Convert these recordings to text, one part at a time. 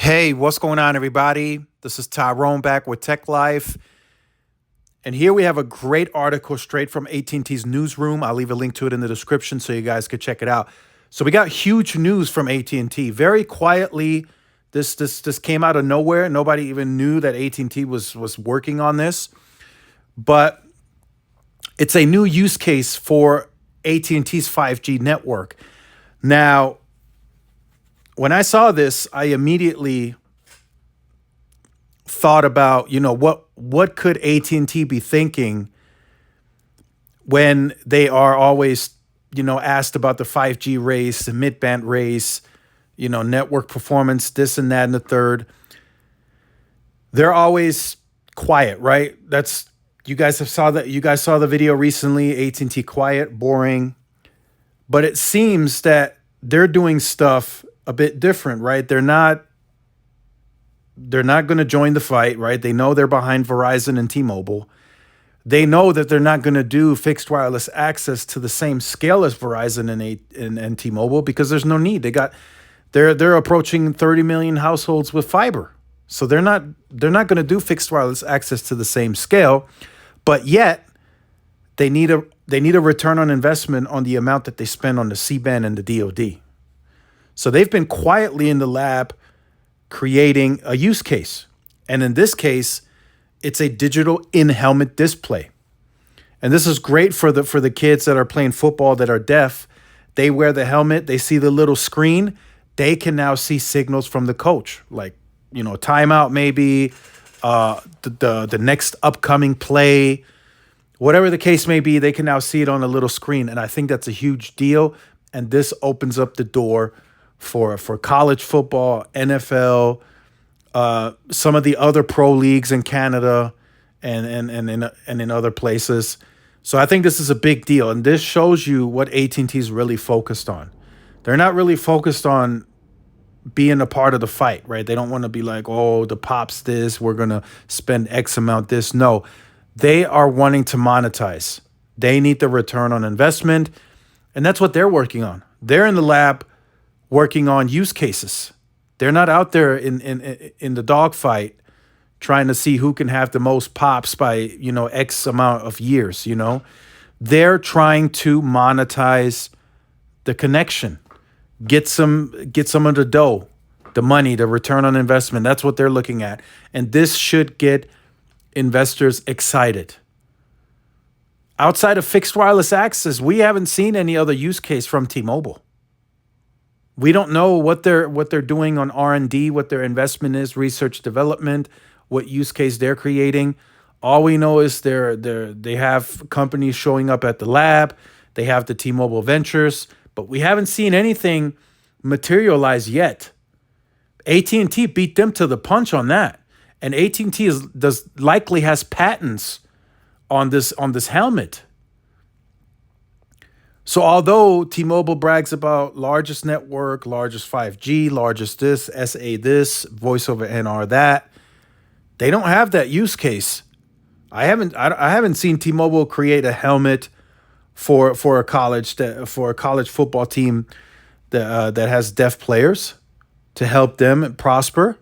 Hey, what's going on, everybody? This is Tyrone back with Tech Life. And here we have a great article straight from AT&T's newsroom. I'll leave a link to it in the description so you guys could check it out. So we got huge news from AT&T. Very quietly, this came out of nowhere. Nobody even knew that AT&T was working on this. But it's a new use case for AT&T's 5G network. Now, when I saw this, I immediately thought about, what could AT&T be thinking when they are always, asked about the 5G race, the mid-band race, network performance, this and that and the third. They're always quiet, right? You guys saw the video recently, AT&T quiet, boring. But it seems that they're doing stuff a bit different, right? They're not going to join the fight, right? They know they're behind Verizon and T-Mobile. They know that they're not going to do fixed wireless access to the same scale as Verizon and T-Mobile because there's no need. They're approaching 30 million households with fiber. So they're not going to do fixed wireless access to the same scale, but yet they need a return on investment on the amount that they spend on the C-band and the DoD. So they've been quietly in the lab creating a use case. And in this case, it's a digital in-helmet display. And this is great for the kids that are playing football that are deaf. They wear the helmet, they see the little screen, they can now see signals from the coach, like, timeout maybe, the next upcoming play, whatever the case may be, they can now see it on a little screen. And I think that's a huge deal. And this opens up the door for college football, NFL, some of the other pro leagues in Canada and in other places. So I think this is a big deal. And this shows you what AT&T is really focused on. They're not really focused on being a part of the fight, right? They don't want to be like, oh, the pop's this, we're going to spend X amount this. No, they are wanting to monetize. They need the return on investment. And that's what they're working on. They're in the lab working on use cases. They're not out there in the dogfight trying to see who can have the most pops by, X amount of years, They're trying to monetize the connection. Get some of the dough, the money, the return on investment. That's what they're looking at. And this should get investors excited. Outside of fixed wireless access, we haven't seen any other use case from T-Mobile. We don't know what they're doing on R&D, what their investment is, research development, what use case they're creating. All we know is they have companies showing up at the lab. They have the T-Mobile Ventures, but we haven't seen anything materialize yet. AT&T beat them to the punch on that, and AT&T likely has patents on this helmet. So although T-Mobile brags about largest network, largest 5G, largest this, SA this, voice over NR that, they don't have that use case. I haven't seen T-Mobile create a helmet for a college football team that has deaf players to help them prosper.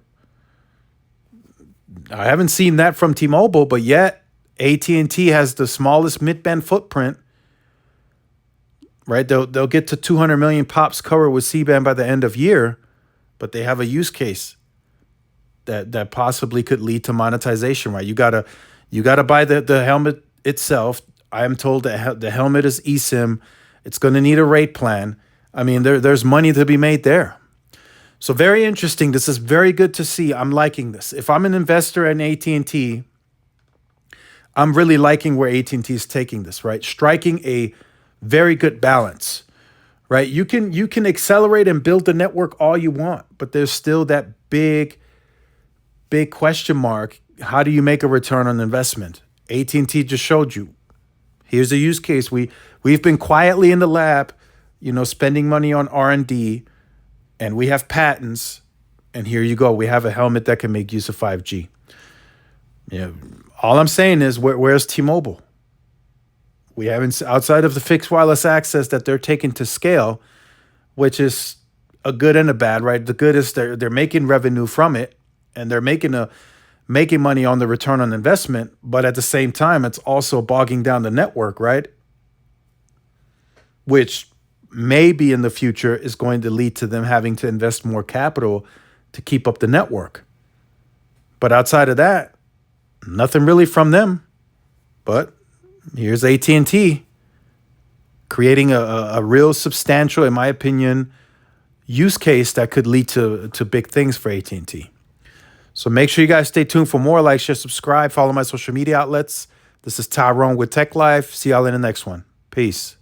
I haven't seen that from T-Mobile, but yet AT&T has the smallest mid-band footprint. Right, they'll get to 200 million pops covered with C-band by the end of year, but they have a use case that possibly could lead to monetization. Right, you gotta buy the helmet itself. I am told that the helmet is eSIM. It's going to need a rate plan. I mean, there's money to be made there. So very interesting. This is very good to see. I'm liking this. If I'm an investor in AT&T, I'm really liking where AT&T is taking this. Right, striking a very good balance, right? You can accelerate and build the network all you want, but there's still that big question mark. How do you make a return on investment? AT&T just showed you. Here's a use case. We've been quietly in the lab, spending money on R&D, and we have patents. And here you go. We have a helmet that can make use of 5G. All I'm saying is, where's T-Mobile? We haven't, outside of the fixed wireless access that they're taking to scale, which is a good and a bad, right? The good is they're making revenue from it, and they're making money on the return on investment, but at the same time, it's also bogging down the network, right? Which maybe in the future is going to lead to them having to invest more capital to keep up the network. But outside of that, nothing really from them. But here's AT&T creating a real substantial, in my opinion, use case that could lead to big things for AT&T. So make sure you guys stay tuned for more. Like, share, subscribe, follow my social media outlets. This is Tyrone with Tech Life. See y'all in the next one. Peace.